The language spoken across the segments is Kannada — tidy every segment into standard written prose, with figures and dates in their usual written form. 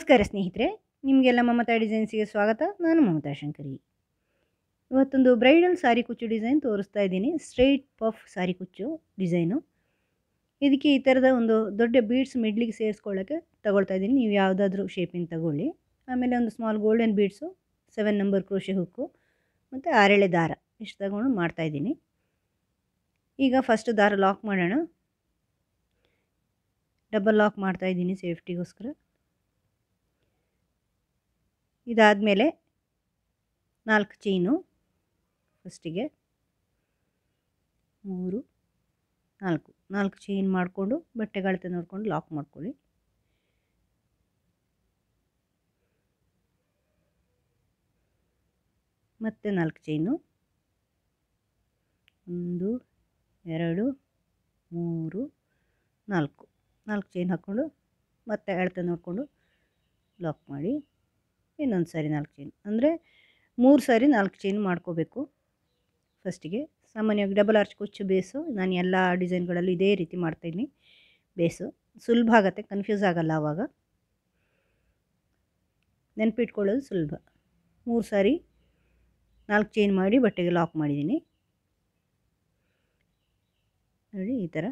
ನಮಸ್ಕಾರ ಸ್ನೇಹಿತರೆ, ನಿಮಗೆಲ್ಲ ಮಮತಾ ಡಿಸೈನ್ಸ್ಗೆ ಸ್ವಾಗತ. ನಾನು ಮಮತಾ ಶಂಕರಿ. ಇವತ್ತೊಂದು ಬ್ರೈಡಲ್ ಸಾರಿ ಕುಚ್ಚು ಡಿಸೈನ್ ತೋರಿಸ್ತಾ ಇದ್ದೀನಿ. ಸ್ಟ್ರೈಟ್ ಪಫ್ ಸಾರಿ ಕುಚ್ಚು ಡಿಸೈನು. ಇದಕ್ಕೆ ಈ ಥರದ ಒಂದು ದೊಡ್ಡ ಬೀಡ್ಸ್ ಮಿಡ್ಲಿಗೆ ಸೇರಿಸ್ಕೊಳ್ಳೋಕ್ಕೆ ತಗೊಳ್ತಾ ಇದ್ದೀನಿ. ನೀವು ಯಾವುದಾದ್ರೂ ಶೇಪಿನ ತಗೊಳ್ಳಿ. ಆಮೇಲೆ ಒಂದು small golden beads, 7 number crochet hook ಮತ್ತು 6 ಎಳೆ ದಾರ ಇಷ್ಟು ತಗೊಂಡು ಮಾಡ್ತಾಯಿದ್ದೀನಿ. ಈಗ ಫಸ್ಟ್ ದಾರ ಲಾಕ್ ಮಾಡೋಣ. ಡಬಲ್ ಲಾಕ್ ಮಾಡ್ತಾಯಿದ್ದೀನಿ ಸೇಫ್ಟಿಗೋಸ್ಕರ. ಇದಾದಮೇಲೆ 4 ಚೈನು, ಫಸ್ಟಿಗೆ 3 4 ಚೈನ್ ಮಾಡಿಕೊಂಡು ಬಟ್ಟೆ ಅಳತೆ ನೋಡಿಕೊಂಡು ಲಾಕ್ ಮಾಡ್ಕೊಳ್ಳಿ. ಮತ್ತೆ 4 ಚೈನು, 1 2 3 4 ಚೈನ್ ಹಾಕ್ಕೊಂಡು ಮತ್ತೆ ಅಳತೆ ನೋಡಿಕೊಂಡು ಲಾಕ್ ಮಾಡಿ. ಇನ್ನೊಂದು ಸಾರಿ 4 ಚೈನ್, ಅಂದರೆ 3 ಸಾರಿ 4 ಚೈನ್ ಮಾಡ್ಕೋಬೇಕು. ಫಸ್ಟಿಗೆ ಸಾಮಾನ್ಯವಾಗಿ ಡಬಲ್ ಆರ್ಚ್ ಕುಚ್ಚು ಬೇಸು ನಾನು ಎಲ್ಲ ಡಿಸೈನ್ಗಳಲ್ಲೂ ಇದೇ ರೀತಿ ಮಾಡ್ತಾಯಿದ್ದೀನಿ. ಬೇಸು ಸುಲಭ ಆಗುತ್ತೆ, ಕನ್ಫ್ಯೂಸ್ ಆಗಲ್ಲ. ಆವಾಗ ನೆನಪಿಟ್ಕೊಳ್ಳೋದು ಸುಲಭ. 3 ಸಾರಿ 4 ಚೈನ್ ಮಾಡಿ ಬಟ್ಟೆಗೆ ಲಾಕ್ ಮಾಡಿದ್ದೀನಿ ನೋಡಿ. ಈ ಥರ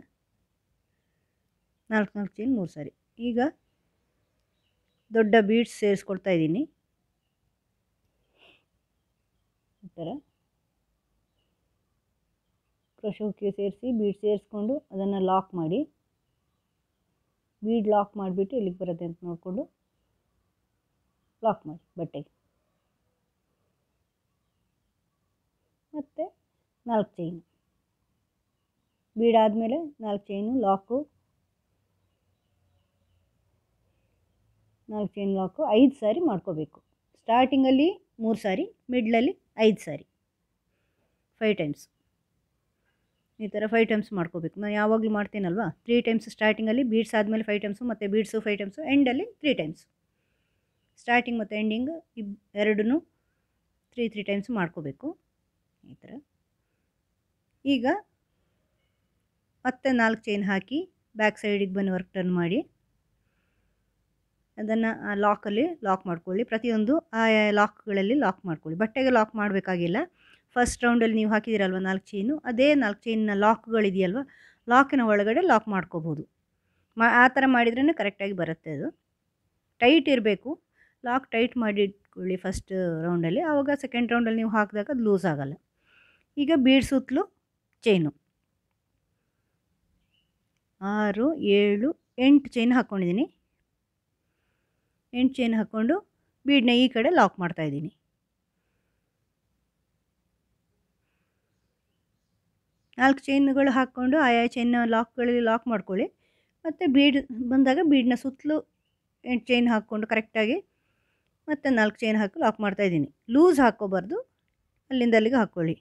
4 ಚೈನ್ 3 ಸಾರಿ. ಈಗ ದೊಡ್ಡ ಬೀಡ್ಸ್ ಸೇರಿಸ್ಕೊಳ್ತಾ ಇದ್ದೀನಿ. ಈ ಥರ ಕ್ರೋಶೆ ಹುಕ್ಕಿಗೆ ಸೇರಿಸಿ ಬೀಡ್ ಸೇರಿಸ್ಕೊಂಡು ಅದನ್ನು ಲಾಕ್ ಮಾಡಿ, ಬೀಡ್ ಲಾಕ್ ಮಾಡಿಬಿಟ್ಟು ಇಲ್ಲಿಗೆ ಬರುತ್ತೆ ಅಂತ ನೋಡಿಕೊಂಡು ಲಾಕ್ ಮಾಡಿ ಬಟ್ಟೆಗೆ. ಮತ್ತು 4 ಚೈನು, ಬೀಡ್ ಆದಮೇಲೆ 4 ಚೈನು ಲಾಕು, 4 ಚೈನ್ ಲಾಕು 5 ಸಾರಿ ಮಾಡ್ಕೋಬೇಕು. ಸ್ಟಾರ್ಟಿಂಗಲ್ಲಿ 3 ಸಾರಿ, ಮಿಡ್ಲಲ್ಲಿ 5 ಸಾರಿ, 5 ಟೈಮ್ಸ್. ಈ ಥರ 5 ಟೈಮ್ಸ್ ಮಾಡ್ಕೋಬೇಕು. ನಾನು ಯಾವಾಗಲೂ ಮಾಡ್ತೀನಲ್ವ, 3 ಟೈಮ್ಸ್ ಸ್ಟಾರ್ಟಿಂಗಲ್ಲಿ, ಬೀಡ್ಸ್ ಆದಮೇಲೆ 5 ಟೈಮ್ಸು, ಮತ್ತು ಬೀಡ್ಸು 5 ಟೈಮ್ಸು, ಎಂಡಲ್ಲಿ 3 ಟೈಮ್ಸ್. ಸ್ಟಾರ್ಟಿಂಗ್ ಮತ್ತು ಎಂಡಿಂಗ್ ಎರಡೂ 3 ಟೈಮ್ಸ್ ಮಾಡ್ಕೋಬೇಕು. ಈ ಥರ. ಈಗ ಮತ್ತೆ 4 ಚೈನ್ ಹಾಕಿ ಬ್ಯಾಕ್ ಸೈಡಿಗೆ ಬನ್ನಿ, ವರ್ಕ್ ಟರ್ನ್ ಮಾಡಿ ಅದನ್ನು ಲಾಕಲ್ಲಿ ಲಾಕ್ ಮಾಡ್ಕೊಳ್ಳಿ. ಪ್ರತಿಯೊಂದು ಆ ಲಾಕ್ಗಳಲ್ಲಿ ಲಾಕ್ ಮಾಡ್ಕೊಳ್ಳಿ. ಬಟ್ಟೆಗೆ ಲಾಕ್ ಮಾಡಬೇಕಾಗಿಲ್ಲ. ಫಸ್ಟ್ ರೌಂಡಲ್ಲಿ ನೀವು ಹಾಕಿದಿರಲ್ವ 4 ಚೈನು, ಅದೇ 4 ಚೈನ್ನ ಲಾಕ್ಗಳಿದೆಯಲ್ವ, ಲಾಕಿನ ಒಳಗಡೆ ಲಾಕ್ ಮಾಡ್ಕೋಬೋದು. ಆ ಥರ ಮಾಡಿದ್ರೇ ಕರೆಕ್ಟಾಗಿ ಬರುತ್ತೆ. ಅದು ಟೈಟ್ ಇರಬೇಕು. ಲಾಕ್ ಟೈಟ್ ಮಾಡಿ ಇಟ್ಕೊಳ್ಳಿ ಫಸ್ಟ್ ರೌಂಡಲ್ಲಿ, ಆವಾಗ ಸೆಕೆಂಡ್ ರೌಂಡಲ್ಲಿ ನೀವು ಹಾಕಿದಾಗ ಅದು ಲೂಸ್ ಆಗೋಲ್ಲ. ಈಗ ಬೀಡ್ ಸುತ್ತಲೂ ಚೈನು 6 7 8 ಚೈನ್ ಹಾಕ್ಕೊಂಡಿದ್ದೀನಿ. 8 ಚೈನ್ ಹಾಕ್ಕೊಂಡು ಬೀಡನ್ನ ಈ ಕಡೆ ಲಾಕ್ ಮಾಡ್ತಾಯಿದ್ದೀನಿ. 4 ಚೈನ್ಗಳು ಹಾಕ್ಕೊಂಡು ಆಯಾ ಚೈನ್ನ ಲಾಕ್ಗಳಲ್ಲಿ ಲಾಕ್ ಮಾಡ್ಕೊಳ್ಳಿ. ಮತ್ತು ಬೀಡ್ ಬಂದಾಗ ಬೀಡನ್ನ ಸುತ್ತಲೂ 8 ಚೈನ್ ಹಾಕ್ಕೊಂಡು ಕರೆಕ್ಟಾಗಿ ಮತ್ತು 4 ಚೈನ್ ಹಾಕಿ ಲಾಕ್ ಮಾಡ್ತಾಯಿದ್ದೀನಿ. ಲೂಸ್ ಹಾಕ್ಕೋಬಾರ್ದು, ಅಲ್ಲಿಂದ ಅಲ್ಲಿಗೆ ಹಾಕ್ಕೊಳ್ಳಿ.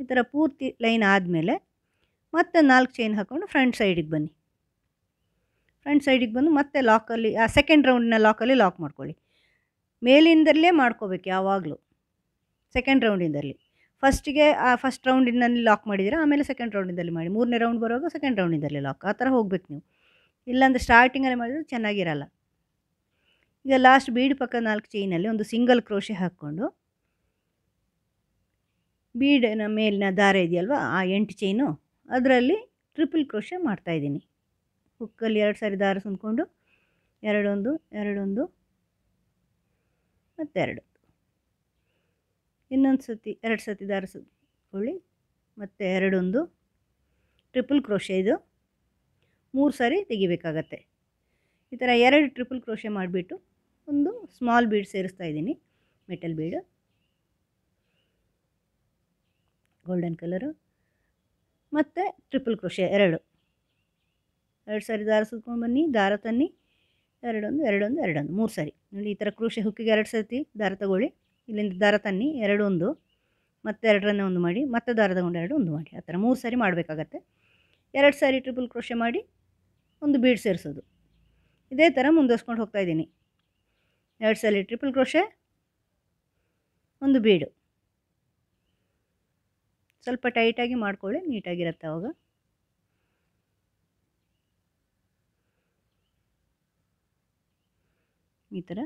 ಈ ಥರ ಪೂರ್ತಿ ಲೈನ್ ಆದಮೇಲೆ ಮತ್ತೆ 4 ಚೈನ್ ಹಾಕ್ಕೊಂಡು ಫ್ರಂಟ್ ಸೈಡಿಗೆ ಬನ್ನಿ. ಫ್ರಂಟ್ ಸೈಡಿಗೆ ಬಂದು ಮತ್ತೆ ಲಾಕಲ್ಲಿ ಆ ಸೆಕೆಂಡ್ ರೌಂಡಿನ ಲಾಕಲ್ಲಿ ಲಾಕ್ ಮಾಡ್ಕೊಳ್ಳಿ. ಮೇಲಿಂದಲೇ ಮಾಡ್ಕೋಬೇಕು ಯಾವಾಗಲೂ, ಸೆಕೆಂಡ್ ರೌಂಡಿಂದಲ್ಲಿ. ಫಸ್ಟಿಗೆ ಫಸ್ಟ್ ರೌಂಡಿನಲ್ಲಿ ಲಾಕ್ ಮಾಡಿದ್ದೀರಾ, ಆಮೇಲೆ ಸೆಕೆಂಡ್ ರೌಂಡಿಂದಲ್ಲಿ ಮಾಡಿ. 3ನೇ ರೌಂಡ್ ಬರುವಾಗ ಸೆಕೆಂಡ್ ರೌಂಡಿಂದಲ್ಲಿ ಲಾಕ್, ಆ ಥರ ಹೋಗ್ಬೇಕು ನೀವು. ಇಲ್ಲಾಂದರೆ ಸ್ಟಾರ್ಟಿಂಗಲ್ಲಿ ಮಾಡಿದ್ರೆ ಚೆನ್ನಾಗಿರಲ್ಲ. ಈಗ ಲಾಸ್ಟ್ ಬೀಡ್ ಪಕ್ಕ 4 ಚೈನಲ್ಲಿ ಒಂದು ಸಿಂಗಲ್ ಕ್ರೋಶೆ ಹಾಕ್ಕೊಂಡು ಬೀಡಿನ ಮೇಲಿನ ದಾರ ಇದೆಯಲ್ವ, ಆ 8 ಚೈನು ಅದರಲ್ಲಿ ಟ್ರಿಪಲ್ ಕ್ರೋಶೆ ಮಾಡ್ತಾಯಿದ್ದೀನಿ. ಹುಕ್ಕಲ್ಲಿ 2 ಸಾರಿ ದಾರ ಸುಂದ್ಕೊಂಡು 2 2 ಮತ್ತು 2, ಇನ್ನೊಂದು ಸತಿ 2 ಸತಿ ದಾರ ಸುತ್ಕೊಳ್ಳಿ, ಮತ್ತು 2 ಟ್ರಿಪಲ್ ಕ್ರೋಶೆ. ಇದು 3 ಸಾರಿ ತೆಗಿಬೇಕಾಗತ್ತೆ. ಈ ಥರ 2 ಟ್ರಿಪಲ್ ಕ್ರೋಶೆ ಮಾಡಿಬಿಟ್ಟು ಒಂದು ಸ್ಮಾಲ್ ಬೀಡ್ ಸೇರಿಸ್ತಾ ಇದ್ದೀನಿ, ಮೆಟಲ್ ಬೀಡು, ಗೋಲ್ಡನ್ ಕಲರು, ಮತ್ತು ಟ್ರಿಪಲ್ ಕ್ರೋಶೆ 2 ಸಾರಿ ದಾರ ಸುತ್ಕೊಂಡು ಬನ್ನಿ, ದಾರ ತನ್ನಿ, 2 2 3 ಸಾರಿ ನೋಡಿ. ಈ ಥರ ಕ್ರೋಶೆ ಹುಕ್ಕಿಗೆ 2 ಸತಿ ದಾರ ತಗೊಳ್ಳಿ, ಇಲ್ಲಿಂದ ದಾರ ತನ್ನಿ, 2 ಮತ್ತು 2ರನ್ನೇ 1 ಮಾಡಿ, ಮತ್ತೆ ದಾರ ತಗೊಂಡು 2 1 ಮಾಡಿ. ಆ ಥರ 3 ಸಾರಿ ಮಾಡಬೇಕಾಗತ್ತೆ. 2 ಸಾರಿ ಟ್ರಿಪಲ್ ಕ್ರೋಶೆ ಮಾಡಿ ಒಂದು ಬೀಡ್ ಸೇರಿಸೋದು. ಇದೇ ಥರ ಮುಂದುವರ್ಸ್ಕೊಂಡು ಹೋಗ್ತಾಯಿದ್ದೀನಿ. 2 ಸಾರಿ ಟ್ರಿಪಲ್ ಕ್ರೋಶೆ, ಒಂದು ಬೀಡು. ಸ್ವಲ್ಪ ಟೈಟಾಗಿ ಮಾಡ್ಕೊಳ್ಳಿ, ನೀಟಾಗಿರುತ್ತೆ ಆವಾಗ. ಈ ಥರ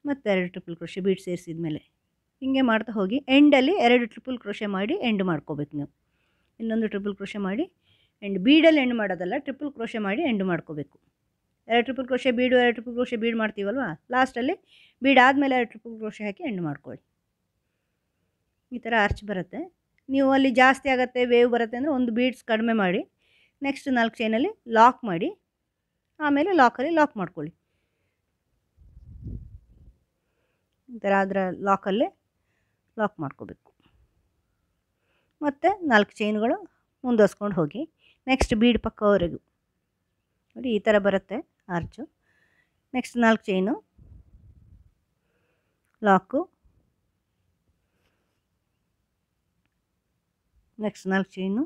ಮತ್ತೆ 2 ಟ್ರಿಪಲ್ ಕ್ರೋಶೆ ಬೀಡ್ ಸೇರಿಸಿದ ಮೇಲೆ ಹೀಗೆ ಮಾಡ್ತಾ ಹೋಗಿ ಎಂಡಲ್ಲಿ 2 ಟ್ರಿಪಲ್ ಕ್ರೋಶೆ ಮಾಡಿ ಎಂಡ್ ಮಾಡ್ಕೋಬೇಕು ನೀವು. ಇನ್ನೊಂದು ಟ್ರಿಪಲ್ ಕ್ರೋಶೆ ಮಾಡಿ ಎಂಡ್, ಬೀಡಲ್ಲಿ ಎಂಡ್ ಮಾಡೋದಲ್ಲ, ಟ್ರಿಪಲ್ ಕ್ರೋಶೆ ಮಾಡಿ ಎಂಡ್ ಮಾಡ್ಕೋಬೇಕು. 2 ಟ್ರಿಪಲ್ ಕ್ರೋಶೆ ಬೀಡು 2 ಟ್ರಿಪಲ್ ಕ್ರೋಶೆ ಬೀಡ್ ಮಾಡ್ತೀವಲ್ವ, ಲಾಸ್ಟಲ್ಲಿ ಬೀಡ್ ಆದಮೇಲೆ 2 ಟ್ರಿಪಲ್ ಕ್ರೋಶೆ ಹಾಕಿ ಎಂಡ್ ಮಾಡ್ಕೊಳ್ಳಿ. ಈ ಥರ ಆರ್ಚ್ ಬರುತ್ತೆ. ನೀವು ಅಲ್ಲಿ ಜಾಸ್ತಿ ಆಗುತ್ತೆ, ವೇವ್ ಬರುತ್ತೆ ಅಂದರೆ ಒಂದು ಬೀಡ್ಸ್ ಕಡಿಮೆ ಮಾಡಿ ನೆಕ್ಸ್ಟ್ 4 ಚೈನಲ್ಲಿ ಲಾಕ್ ಮಾಡಿ ಆಮೇಲೆ ಲಾಕಲ್ಲಿ ಲಾಕ್ ಮಾಡ್ಕೊಳ್ಳಿ. ಈ ಥರ ಅದರ ಲಾಕಲ್ಲೇ ಲಾಕ್ ಮಾಡ್ಕೋಬೇಕು. ಮತ್ತು 4 ಚೈನ್ಗಳು ಮುಂದುವರ್ಸ್ಕೊಂಡು ಹೋಗಿ ನೆಕ್ಸ್ಟ್ ಬೀಡ್ ಪಕ್ಕವರೆಗೂ ನೋಡಿ ಈ ಥರ ಬರುತ್ತೆ arch. Next 4 chain lock, next 4 chain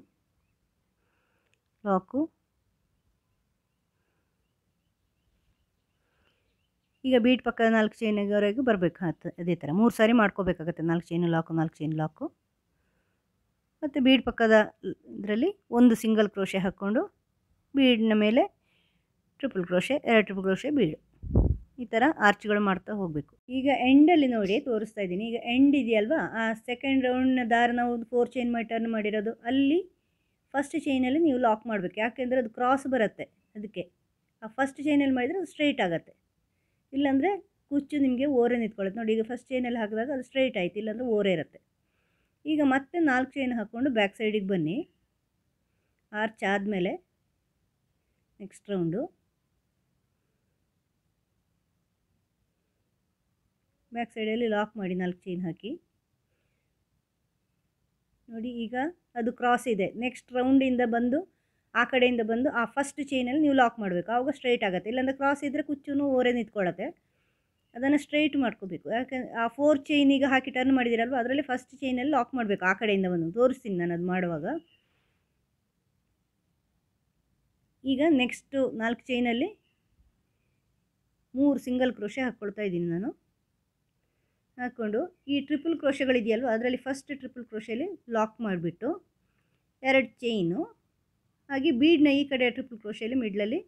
lock. ಈಗ ಬೀಡ್ ಪಕ್ಕದ 4 ಚೈನ್ವರೆಗೂ ಬರಬೇಕು. ಅದೇ ಥರ 3 ಸಾರಿ ಮಾಡ್ಕೋಬೇಕಾಗತ್ತೆ. 4 ಚೈನು ಲಾಕು, 4 ಚೈನು ಲಾಕು. ಮತ್ತು ಬೀಡ್ ಪಕ್ಕದ ಇದರಲ್ಲಿ ಒಂದು ಸಿಂಗಲ್ ಕ್ರೋಶೆ ಹಾಕ್ಕೊಂಡು ಬೀಡಿನ ಮೇಲೆ ಟ್ರಿಪಲ್ ಕ್ರೋಶೆ, 2 ಟ್ರಿಪಲ್ ಕ್ರೋಶೆ ಬೀಡು. ಈ ಥರ ಆರ್ಚ್ಗಳು ಮಾಡ್ತಾ ಹೋಗಬೇಕು. ಈಗ ಎಂಡಲ್ಲಿ ನೋಡಿ ತೋರಿಸ್ತಾ ಇದ್ದೀನಿ. ಈಗ ಎಂಡ್ ಇದೆಯಲ್ವಾ, ಆ ಸೆಕೆಂಡ್ ರೌಂಡ್ನ ದಾರ ನಾವು 4 ಚೈನ್ ಮಾಡಿ ಟರ್ನ್ ಮಾಡಿರೋದು, ಅಲ್ಲಿ ಫಸ್ಟ್ ಚೈನಲ್ಲಿ ನೀವು ಲಾಕ್ ಮಾಡಬೇಕು. ಯಾಕೆಂದರೆ ಅದು ಕ್ರಾಸ್ ಬರುತ್ತೆ, ಅದಕ್ಕೆ ಆ ಫಸ್ಟ್ ಚೈನಲ್ಲಿ ಮಾಡಿದರೆ ಅದು ಸ್ಟ್ರೈಟ್ ಆಗುತ್ತೆ. ಇಲ್ಲಾಂದರೆ ಕುಚ್ಚು ನಿಮಗೆ ಓರೆ ನಿಂತ್ಕೊಳ್ಳುತ್ತೆ. ನೋಡಿ ಈಗ ಫಸ್ಟ್ ಚೈನಲ್ಲಿ ಹಾಕಿದಾಗ ಅದು ಸ್ಟ್ರೈಟ್ ಆಯಿತು, ಇಲ್ಲಾಂದರೆ ಓರೆ ಇರುತ್ತೆ. ಈಗ ಮತ್ತೆ 4 ಚೈನ್ ಹಾಕ್ಕೊಂಡು ಬ್ಯಾಕ್ ಸೈಡಿಗೆ ಬನ್ನಿ. ಆರ್ಚ್ ಆದಮೇಲೆ ನೆಕ್ಸ್ಟ್ ರೌಂಡು ಬ್ಯಾಕ್ ಸೈಡಲ್ಲಿ ಲಾಕ್ ಮಾಡಿ 4 ಚೈನ್ ಹಾಕಿ. ನೋಡಿ ಈಗ ಅದು ಕ್ರಾಸ್ ಇದೆ. ನೆಕ್ಸ್ಟ್ ರೌಂಡಿಂದ ಬಂದು ಆ ಕಡೆಯಿಂದ ಬಂದು ಆ ಫಸ್ಟ್ ಚೈನಲ್ಲಿ ನೀವು ಲಾಕ್ ಮಾಡಬೇಕು. ಆವಾಗ ಸ್ಟ್ರೈಟ್ ಆಗುತ್ತೆ. ಇಲ್ಲಾಂದರೆ ಕ್ರಾಸ್ ಇದ್ದರೆ ಕುಚ್ಚೂ ಓರೆ ನಿಂತ್ಕೊಳ್ಳುತ್ತೆ. ಅದನ್ನು ಸ್ಟ್ರೈಟ್ ಮಾಡ್ಕೋಬೇಕು. ಯಾಕೆಂದರೆ ಆ 4 ಚೈನಿಗೆ ಹಾಕಿ ಟರ್ನ್ ಮಾಡಿದ್ದೀರಲ್ವ, ಅದರಲ್ಲಿ ಫಸ್ಟ್ ಚೈನಲ್ಲಿ ಲಾಕ್ ಮಾಡಬೇಕು. ಆ ಕಡೆಯಿಂದ ಬಂದು ತೋರಿಸ್ತೀನಿ ನಾನು ಅದು ಮಾಡುವಾಗ. ಈಗ ನೆಕ್ಸ್ಟು 4 ಚೈನಲ್ಲಿ 3 ಸಿಂಗಲ್ ಕ್ರೋಶೆ ಹಾಕ್ಕೊಳ್ತಾ ಇದ್ದೀನಿ ನಾನು. ಹಾಕ್ಕೊಂಡು ಈ ಟ್ರಿಪಲ್ ಕ್ರೋಶೆಗಳಿದೆಯಲ್ವ, ಅದರಲ್ಲಿ ಫಸ್ಟ್ ಟ್ರಿಪಲ್ ಕ್ರೋಶೆಯಲ್ಲಿ ಲಾಕ್ ಮಾಡಿಬಿಟ್ಟು 2 ಚೈನು ಹಾಗೆ ಬೀಡ್ನ ಈ ಕಡೆ ಟ್ರಿಪಲ್ ಕ್ರೋಶೆಯಲ್ಲಿ ಮಿಡ್ಲಲ್ಲಿ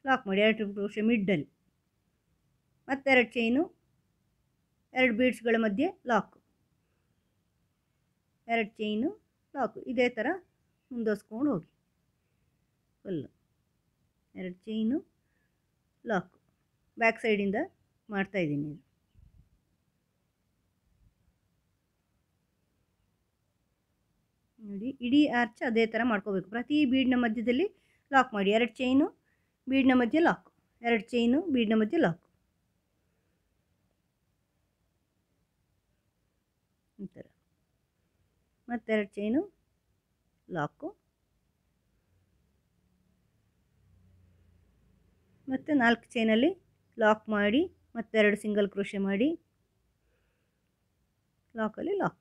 ಲಾಕ್ ಮಾಡಿ. 2 ಟ್ರಿಪಲ್ ಕ್ರೋಶೆ ಮಿಡ್ಡಲ್ಲಿ, ಮತ್ತು 2 ಚೈನು 2 ಬೀಡ್ಸ್ಗಳ ಮಧ್ಯೆ ಲಾಕು, 2 ಚೈನು ಲಾಕು. ಇದೇ ಥರ ಮುಂದುವರ್ಸ್ಕೊಂಡು ಹೋಗಿ ಫುಲ್ಲು 2 ಚೈನು ಲಾಕು. ಬ್ಯಾಕ್ ಸೈಡಿಂದ ಮಾಡ್ತಾಯಿದ್ದೀನಿ. ನೋಡಿ ಇಡೀ ಆರ್ಚ್ ಅದೇ ಥರ ಮಾಡ್ಕೋಬೇಕು. ಪ್ರತಿ ಬೀಡ್ನ ಮಧ್ಯದಲ್ಲಿ ಲಾಕ್ ಮಾಡಿ. 2 ಚೈನು ಬೀಡ್ನ ಮಧ್ಯೆ ಲಾಕು, 2 ಚೈನು ಬೀಡ್ನ ಮಧ್ಯೆ ಲಾಕು. ಈ ಥರ ಮತ್ತು 2 ಚೈನು ಲಾಕು, ಮತ್ತು 4 ಚೈನಲ್ಲಿ ಲಾಕ್ ಮಾಡಿ ಮತ್ತು 2 ಸಿಂಗಲ್ ಕ್ರೋಶೆ ಮಾಡಿ ಲಾಕಲ್ಲಿ ಲಾಕು.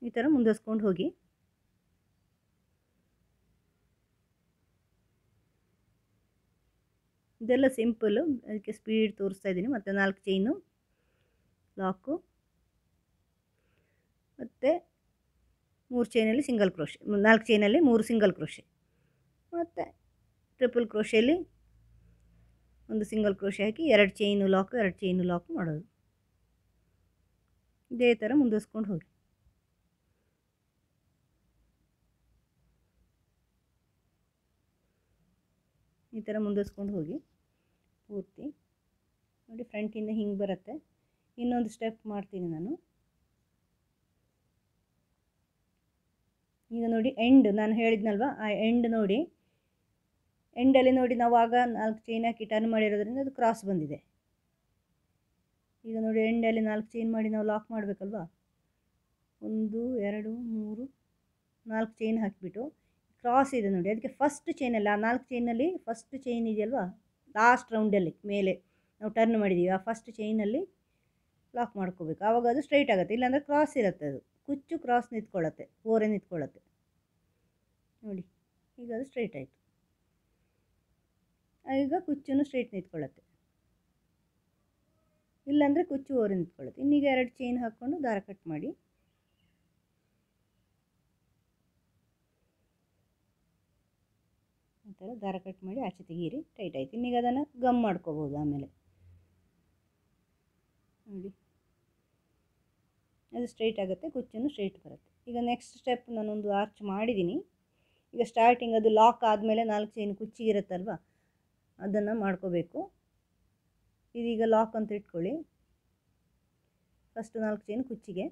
ಈ ಥರ ಮುಂದುವರ್ಸ್ಕೊಂಡು ಹೋಗಿ. ಇದೆಲ್ಲ ಸಿಂಪಲ್ಲು, ಅದಕ್ಕೆ ಸ್ಪೀಡ್ ತೋರಿಸ್ತಾ ಇದ್ದೀನಿ. ಮತ್ತು 4 ಚೈನು ಲಾಕು, ಮತ್ತು 3 ಚೈನಲ್ಲಿ ಸಿಂಗಲ್ ಕ್ರೋಶೆ, 4 ಚೈನಲ್ಲಿ 3 ಸಿಂಗಲ್ ಕ್ರೋಶೆ, ಮತ್ತು ಟ್ರಿಪಲ್ ಕ್ರೋಶೆಯಲ್ಲಿ ಒಂದು ಸಿಂಗಲ್ ಕ್ರೋಶೆ ಹಾಕಿ 2 ಚೈನು ಲಾಕು, 2 ಚೈನು ಲಾಕು ಮಾಡೋದು. ಇದೇ ಥರ ಮುಂದುವರ್ಸ್ಕೊಂಡು ಹೋಗಿ. ಈ ಥರ ಮುಂದುವರ್ಸ್ಕೊಂಡು ಹೋಗಿ ಪೂರ್ತಿ. ನೋಡಿ ಫ್ರಂಟಿಂದ ಹಿಂಗೆ ಬರುತ್ತೆ. ಇನ್ನೊಂದು ಸ್ಟೆಪ್ ಮಾಡ್ತೀನಿ ನಾನು. ಈಗ ನೋಡಿ ಎಂಡ್ ನಾನು ಹೇಳಿದ್ನಲ್ವ, ಆ ಎಂಡ್ ನೋಡಿ, ಎಂಡಲ್ಲಿ ನೋಡಿ ನಾವು ಆಗ 4 ಚೈನ್ ಹಾಕಿ ಟರ್ನ್ ಮಾಡಿರೋದ್ರಿಂದ ಅದು ಕ್ರಾಸ್ ಬಂದಿದೆ. ಈಗ ನೋಡಿ ಎಂಡಲ್ಲಿ 4 ಚೈನ್ ಮಾಡಿ ನಾವು ಲಾಕ್ ಮಾಡಬೇಕಲ್ವ. 1 2 3 4 ಚೈನ್ ಹಾಕಿಬಿಟ್ಟು ಕ್ರಾಸ್ ಇದೆ ನೋಡಿ, ಅದಕ್ಕೆ ಫಸ್ಟ್ ಚೈನಲ್ಲಿ, ಆ 4 ಚೈನಲ್ಲಿ ಫಸ್ಟ್ ಚೈನ್ ಇದೆಯಲ್ವ, ಲಾಸ್ಟ್ ರೌಂಡಲ್ಲಿ ಮೇಲೆ ನಾವು ಟರ್ನ್ ಮಾಡಿದ್ದೀವಿ, ಆ ಫಸ್ಟ್ ಚೈನಲ್ಲಿ ಲಾಕ್ ಮಾಡ್ಕೋಬೇಕು. ಆವಾಗ ಅದು ಸ್ಟ್ರೈಟ್ ಆಗುತ್ತೆ. ಇಲ್ಲಾಂದರೆ ಕ್ರಾಸ್ ಇರುತ್ತೆ, ಅದು ಕುಚ್ಚು ಕ್ರಾಸ್ ನಿಂತ್ಕೊಳ್ಳುತ್ತೆ, ಓರೆ ನಿಂತ್ಕೊಳ್ಳುತ್ತೆ. ನೋಡಿ ಈಗ ಅದು ಸ್ಟ್ರೈಟ್ ಆಯಿತು. ಈಗ ಕುಚ್ಚು ಸ್ಟ್ರೈಟ್ ನಿಂತ್ಕೊಳ್ಳುತ್ತೆ, ಇಲ್ಲಾಂದರೆ ಕುಚ್ಚು ಓರೆ ನಿಂತ್ಕೊಳ್ಳುತ್ತೆ. ಇನ್ನೀಗ 2 ಚೈನ್ ಹಾಕ್ಕೊಂಡು ದಾರ ಕಟ್ ಮಾಡಿ. ಈ ಥರ ದಾರ ಕಟ್ ಮಾಡಿ ಆಚೆ ತೆಗೀರಿ, ಟೈಟ್ ಆಯ್ತು. ಇನ್ನೀಗ ಅದನ್ನು ಗಮ್ ಮಾಡ್ಕೋಬೋದು. ಆಮೇಲೆ ನೋಡಿ ಅದು ಸ್ಟ್ರೈಟ್ ಆಗುತ್ತೆ, ಕುಚ್ಚನ್ನು ಸ್ಟ್ರೈಟ್ ಬರುತ್ತೆ. ಈಗ ನೆಕ್ಸ್ಟ್ ಸ್ಟೆಪ್ ನಾನೊಂದು ಆರ್ಚ್ ಮಾಡಿದ್ದೀನಿ. ಈಗ ಸ್ಟಾರ್ಟಿಂಗ್ ಅದು ಲಾಕ್ ಆದಮೇಲೆ 4 ಚೈನ್ ಕುಚ್ಚಿಗಿರುತ್ತಲ್ವ, ಅದನ್ನು ಮಾಡ್ಕೋಬೇಕು. ಇದೀಗ ಲಾಕ್ ಅಂತ ಇಟ್ಕೊಳ್ಳಿ. ಫಸ್ಟ್ 4 ಚೈನ್ ಕುಚ್ಚಿಗೆ,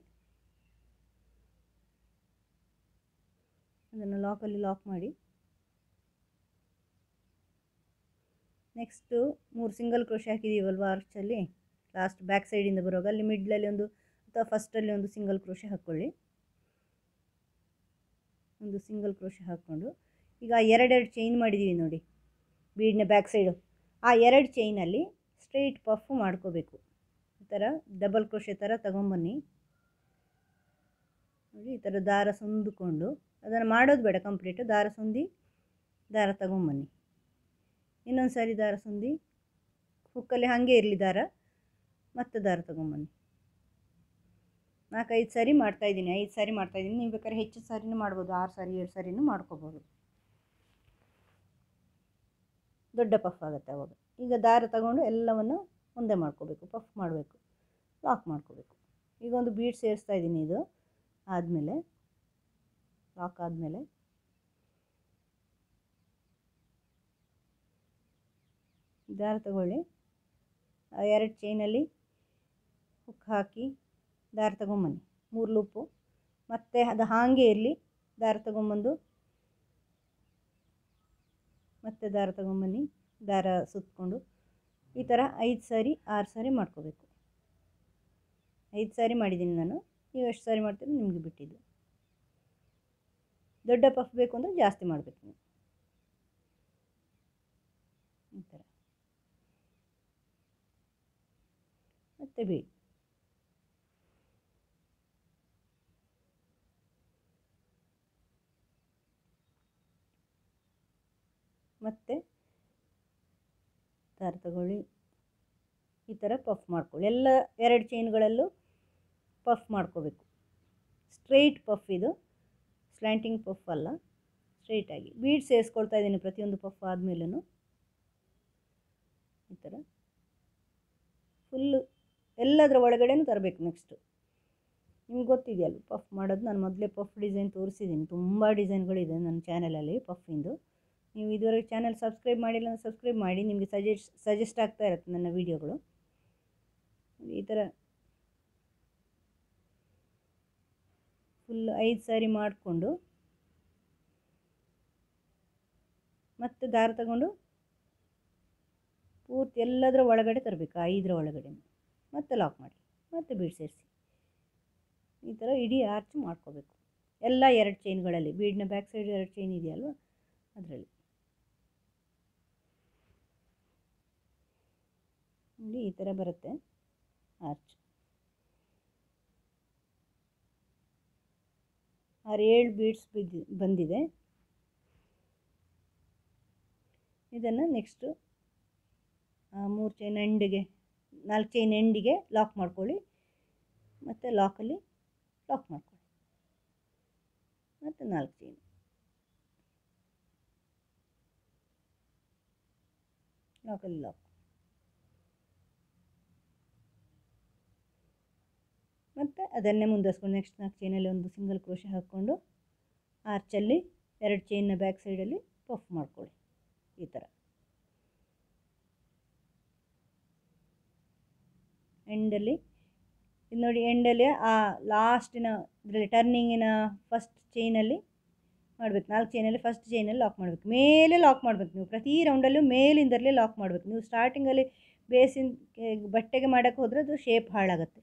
ಅದನ್ನು ಲಾಕಲ್ಲಿ ಲಾಕ್ ಮಾಡಿ. ನೆಕ್ಸ್ಟು 3 ಸಿಂಗಲ್ ಕ್ರೋಶೆ ಹಾಕಿದ್ದೀವಲ್ವ ಆರ್ಚಲ್ಲಿ, ಲಾಸ್ಟ್ ಬ್ಯಾಕ್ ಸೈಡಿಂದ ಬರುವಾಗ ಅಲ್ಲಿ ಮಿಡ್ಲಲ್ಲಿ ಒಂದು ಅಥವಾ ಫಸ್ಟಲ್ಲಿ ಒಂದು ಸಿಂಗಲ್ ಕ್ರೋಶೆ ಹಾಕ್ಕೊಳ್ಳಿ. ಒಂದು ಸಿಂಗಲ್ ಕ್ರೋಶೆ ಹಾಕ್ಕೊಂಡು ಈಗ 2 ಚೈನ್ ಮಾಡಿದ್ದೀವಿ ನೋಡಿ ಬೀಡ್ನ ಬ್ಯಾಕ್ ಸೈಡು, ಆ 2 ಚೈನಲ್ಲಿ ಸ್ಟ್ರೈಟ್ ಪಫ್ ಮಾಡ್ಕೋಬೇಕು. ಈ ಥರ ಡಬಲ್ ಕ್ರೋಶೆ ಥರ ತಗೊಂಬನ್ನಿ ನೋಡಿ. ಈ ಥರ ದಾರ ಸಂದುಕೊಂಡು, ಅದನ್ನು ಮಾಡೋದು ಬೇಡ ಕಂಪ್ಲೀಟು, ದಾರ ಸಂದಿ ದಾರ ತಗೊಂಬನ್ನಿ. ಇನ್ನೊಂದು ಸಾರಿ ದಾರ ಸಂದಿ, ಹುಕ್ಕಲ್ಲಿ ಹಾಗೆ ಇರಲಿ ದಾರ, ಮತ್ತೆ ದಾರ ತಗೊಂಬನ್ನಿ. 4-5 ಸಾರಿ ಮಾಡ್ತಾಯಿದ್ದೀನಿ, 5 ಸಾರಿ ಮಾಡ್ತಾಯಿದ್ದೀನಿ. ನೀವು ಬೇಕಾದ್ರೆ ಹೆಚ್ಚು ಸಾರಿನೂ ಮಾಡ್ಬೋದು, 6 ಸಾರಿ 7 ಸಾರಿನೂ ಮಾಡ್ಕೋಬೋದು. ದೊಡ್ಡ ಪಫ್ ಆಗುತ್ತೆ ಅವಾಗ. ಈಗ ದಾರ ತಗೊಂಡು ಎಲ್ಲವನ್ನು ಒಂದೇ ಮಾಡ್ಕೋಬೇಕು, ಪಫ್ ಮಾಡಬೇಕು, ಲಾಕ್ ಮಾಡ್ಕೋಬೇಕು. ಈಗ ಒಂದು ಬೀಡ್ ಸೇರಿಸ್ತಾ ಇದ್ದೀನಿ. ಇದು ಆದಮೇಲೆ ಲಾಕ್ ಆದಮೇಲೆ ದಾರ ತಗೊಳ್ಳಿ. ಆ 2 ಚೈನಲ್ಲಿ ಹುಕ್ ಹಾಕಿ ದಾರ ತಗೊಂಬನ್ನಿ, 3 ಲೂಪು. ಮತ್ತು ಅದು ಹಾಗೆ ಇರಲಿ, ದಾರ ತಗೊಂಬಂದು ಮತ್ತೆ ದಾರ ತಗೊಂಬನ್ನಿ, ದಾರ ಸುತ್ತಕೊಂಡು ಈ ಥರ 5 ಸಾರಿ 6 ಸಾರಿ ಮಾಡ್ಕೋಬೇಕು. 5 ಸಾರಿ ಮಾಡಿದ್ದೀನಿ ನಾನು, ನೀವು ಎಷ್ಟು ಸಾರಿ ಮಾಡ್ತೀರೋ ನಿಮಗೆ ಬಿಟ್ಟಿದ್ದು. ದೊಡ್ಡ ಪಫ್ ಬೇಕು ಅಂದರೆ ಜಾಸ್ತಿ ಮಾಡಬೇಕು ನೀವು. ಈ ಥರ ಮತ್ತೆ ಬೀಡ್, ಮತ್ತೆ ದಾರ ತಗೊಳ್ಳಿ. ಈ ಥರ ಪಫ್ ಮಾಡ್ಕೊಳ್ಳಿ. ಎಲ್ಲ 2 ಚೈನ್ಗಳಲ್ಲೂ ಪಫ್ ಮಾಡ್ಕೋಬೇಕು. ಸ್ಟ್ರೈಟ್ ಪಫ್ ಇದು, ಸ್ಲ್ಯಾಂಟಿಂಗ್ ಪಫ್ ಅಲ್ಲ, ಸ್ಟ್ರೈಟಾಗಿ. ಬೀಡ್ ಸೇರಿಸ್ಕೊಳ್ತಾ ಇದ್ದೀನಿ ಪ್ರತಿಯೊಂದು ಪಫ್ ಆದಮೇಲೂ. ಈ ಥರ ಫುಲ್ಲು ಎಲ್ಲದರ ಒಳಗಡೆನೂ ತರಬೇಕು. ನೆಕ್ಸ್ಟು ನಿಮ್ಗೆ ಗೊತ್ತಿದೆಯಲ್ಲ ಪಫ್ ಮಾಡೋದು, ನಾನು ಮೊದಲೇ ಪಫ್ ಡಿಸೈನ್ ತೋರಿಸಿದ್ದೀನಿ. ತುಂಬ ಡಿಸೈನ್ಗಳಿದೆ ನನ್ನ ಚಾನಲಲ್ಲಿ ಪಫಿಂದು. ನೀವು ಇದುವರೆಗೆ ಚಾನಲ್ ಸಬ್ಸ್ಕ್ರೈಬ್ ಮಾಡಿಲ್ಲ ಅಂದರೆ ಸಬ್ಸ್ಕ್ರೈಬ್ ಮಾಡಿ, ನಿಮಗೆ ಸಜೆಸ್ಟ್ ಆಗ್ತಾ ಇರುತ್ತೆ ನನ್ನ ವೀಡಿಯೋಗಳು. ಈ ಥರ ಫುಲ್ 5 ಸಾರಿ ಮಾಡಿಕೊಂಡು ಮತ್ತೆ ದಾರ ತಗೊಂಡು ಪೂರ್ತಿ ಎಲ್ಲದರ ಒಳಗಡೆ ತರಬೇಕು, 5ರ ಒಳಗಡೆ. ಮತ್ತೆ ಲಾಕ್ ಮಾಡಿ, ಮತ್ತೆ ಬೀಡ್ ಸೇರಿಸಿ. ಈ ಥರ ಇಡೀ ಆರ್ಚ್ ಮಾಡ್ಕೋಬೇಕು ಎಲ್ಲ 2 ಚೈನ್ಗಳಲ್ಲಿ. ಬೀಡ್ನ ಬ್ಯಾಕ್ ಸೈಡ್ 2 ಚೈನ್ ಇದೆಯಲ್ವ, ಅದರಲ್ಲಿ ನೋಡಿ ಈ ಥರ ಬರುತ್ತೆ ಆರ್ಚ್. 7 ಬೀಡ್ಸ್ ಬಂದಿದೆ. ಇದನ್ನು ನೆಕ್ಸ್ಟು 3 ಚೈನ್ ಎಂಡಿಗೆ, 4 ಚೈನ್ ಎಂಡಿಗೆ ಲಾಕ್ ಮಾಡ್ಕೊಳ್ಳಿ. ಮತ್ತು ಲಾಕಲ್ಲಿ ಲಾಕ್ ಮಾಡ್ಕೊಳ್ಳಿ. ಮತ್ತು 4 ಚೈನ್ ಲಾಕಲ್ಲಿ ಲಾಕ್. ಮತ್ತು ಅದನ್ನೇ ಮುಂದುವರಿಸ್ಕೊಂಡು ನೆಕ್ಸ್ಟ್ 4 ಚೈನಲ್ಲಿ ಒಂದು ಸಿಂಗಲ್ ಕ್ರೋಶೆ ಹಾಕ್ಕೊಂಡು ಆರ್ಚಲ್ಲಿ 2 ಚೈನ್ನ ಬ್ಯಾಕ್ ಸೈಡಲ್ಲಿ ಪಫ್ ಮಾಡ್ಕೊಳ್ಳಿ. ಈ ಥರ ಎಂಡಲ್ಲಿ ಇದು ನೋಡಿ, ಎಂಡಲ್ಲಿ ಆ ಲಾಸ್ಟಿನ ಇದರಲ್ಲಿ ಟರ್ನಿಂಗಿನ ಫಸ್ಟ್ ಚೈನಲ್ಲಿ ಮಾಡಬೇಕು. 4 ಚೈನಲ್ಲಿ ಫಸ್ಟ್ ಚೈನಲ್ಲಿ ಲಾಕ್ ಮಾಡಬೇಕು. ಮೇಲೆ ಲಾಕ್ ಮಾಡಬೇಕು ನೀವು ಪ್ರತಿ ರೌಂಡಲ್ಲೂ, ಮೇಲಿಂದಲೇ ಲಾಕ್ ಮಾಡಬೇಕು. ನೀವು ಸ್ಟಾರ್ಟಿಂಗಲ್ಲಿ ಬೇಸಿನ ಬಟ್ಟೆಗೆ ಮಾಡೋಕ್ಕೆ ಹೋದರೆ ಅದು ಶೇಪ್ ಹಾಳಾಗುತ್ತೆ,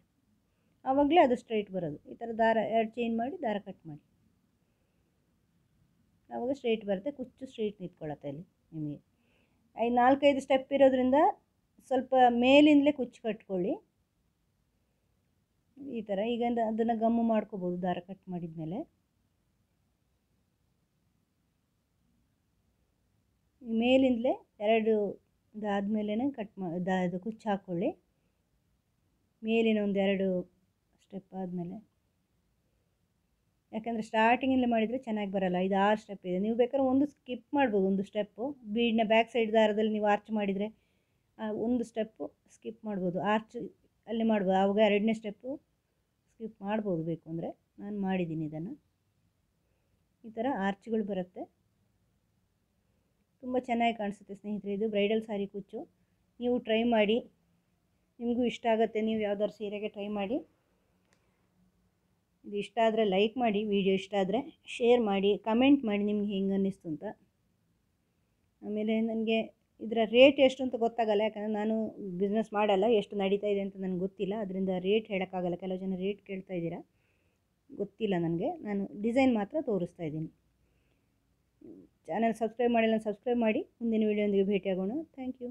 ಆವಾಗಲೇ ಅದು ಸ್ಟ್ರೈಟ್ ಬರೋದು. ಈ ಥರ ದಾರ 2 ಚೈನ್ ಮಾಡಿ ದಾರ ಕಟ್ ಮಾಡಿ, ಆವಾಗ ಸ್ಟ್ರೈಟ್ ಬರುತ್ತೆ, ಕುಚ್ಚು ಸ್ಟ್ರೈಟ್ ನಿಂತ್ಕೊಳ್ಳುತ್ತೆ ಅಲ್ಲಿ ನಿಮಗೆ. 4-5 ಸ್ಟೆಪ್ ಇರೋದ್ರಿಂದ ಸ್ವಲ್ಪ ಮೇಲಿಂದಲೇ ಕುಚ್ಚು ಕಟ್ಕೊಳ್ಳಿ. ಈ ಥರ ಈಗ ಅದನ್ನು ಗಮ್ಮು ಮಾಡ್ಕೋಬೋದು ದಾರ ಕಟ್ ಮಾಡಿದ ಮೇಲೆ. ಮೇಲಿಂದಲೇ 2 ಇದಾದಮೇಲೆ ಕಟ್ ಇದು ಕುಚ್ಚು ಹಾಕ್ಕೊಳ್ಳಿ. ಮೇಲಿನ ಒಂದು 2 ಸ್ಟೆಪ್ ಆದಮೇಲೆ ಯಾಕಂದರೆ ಸ್ಟಾರ್ಟಿಂಗಲ್ಲಿ ಮಾಡಿದರೆ ಚೆನ್ನಾಗಿ ಬರೋಲ್ಲ. ಇದು 6 ಸ್ಟೆಪ್ ಇದೆ. ನೀವು ಬೇಕಾದ್ರೆ ಒಂದು ಸ್ಕಿಪ್ ಮಾಡ್ಬೋದು, ಒಂದು ಸ್ಟೆಪ್ಪು ಬೀಡ್ನ ಬ್ಯಾಕ್ ಸೈಡ್ ದಾರದಲ್ಲಿ ನೀವು ಆರ್ಚ್ ಮಾಡಿದರೆ ಒಂದು ಸ್ಟೆಪ್ಪು ಸ್ಕಿಪ್ ಮಾಡ್ಬೋದು, ಆರ್ಚ್ ಅಲ್ಲಿ ಮಾಡ್ಬೋದು. ಆವಾಗ 2ನೇ ಸ್ಟೆಪ್ಪು ಸ್ಕಿಪ್ ಮಾಡ್ಬೋದು ಬೇಕು ಅಂದರೆ. ನಾನು ಮಾಡಿದ್ದೀನಿ ಇದನ್ನು. ಈ ಥರ ಆರ್ಚ್ಗಳು ಬರುತ್ತೆ, ತುಂಬ ಚೆನ್ನಾಗಿ ಕಾಣಿಸುತ್ತೆ ಸ್ನೇಹಿತರೆ. ಇದು ಬ್ರೈಡಲ್ ಸಾರಿ ಕುಚ್ಚು. ನೀವು ಟ್ರೈ ಮಾಡಿ, ನಿಮಗೂ ಇಷ್ಟ ಆಗುತ್ತೆ. ನೀವು ಯಾವ್ದಾದ್ರು ಸೀರೆಗೆ ಟ್ರೈ ಮಾಡಿ. ಇದು ಇಷ್ಟ ಆದರೆ ಲೈಕ್ ಮಾಡಿ, ವಿಡಿಯೋ ಇಷ್ಟ ಆದರೆ ಶೇರ್ ಮಾಡಿ, ಕಮೆಂಟ್ ಮಾಡಿ ನಿಮ್ಗೆ ಹೆಂಗೆ ಅನ್ನಿಸ್ತು ಅಂತ. ಆಮೇಲೆ ನನಗೆ ಇದರ ರೇಟ್ ಎಷ್ಟು ಅಂತ ಗೊತ್ತಾಗಲ್ಲ, ಯಾಕಂದರೆ ನಾನು ಬಿಸ್ನೆಸ್ ಮಾಡಲ್ಲ, ಎಷ್ಟು ನಡೀತಾ ಇದೆ ಅಂತ ನನಗೆ ಗೊತ್ತಿಲ್ಲ. ಅದರಿಂದ ರೇಟ್ ಹೇಳೋಕ್ಕಾಗಲ್ಲ. ಕೆಲವು ಜನ ರೇಟ್ ಕೇಳ್ತಾ ಇದ್ದೀರಾ, ಗೊತ್ತಿಲ್ಲ ನನಗೆ. ನಾನು ಡಿಸೈನ್ ಮಾತ್ರ ತೋರಿಸ್ತಾ ಇದ್ದೀನಿ. ಚಾನಲ್ ಸಬ್ಸ್ಕ್ರೈಬ್ ಮಾಡಿಲ್ಲ, ಸಬ್ಸ್ಕ್ರೈಬ್ ಮಾಡಿ. ಮುಂದಿನ ವೀಡಿಯೋದೊಂದಿಗೆ ಭೇಟಿಯಾಗೋಣ. Thank you.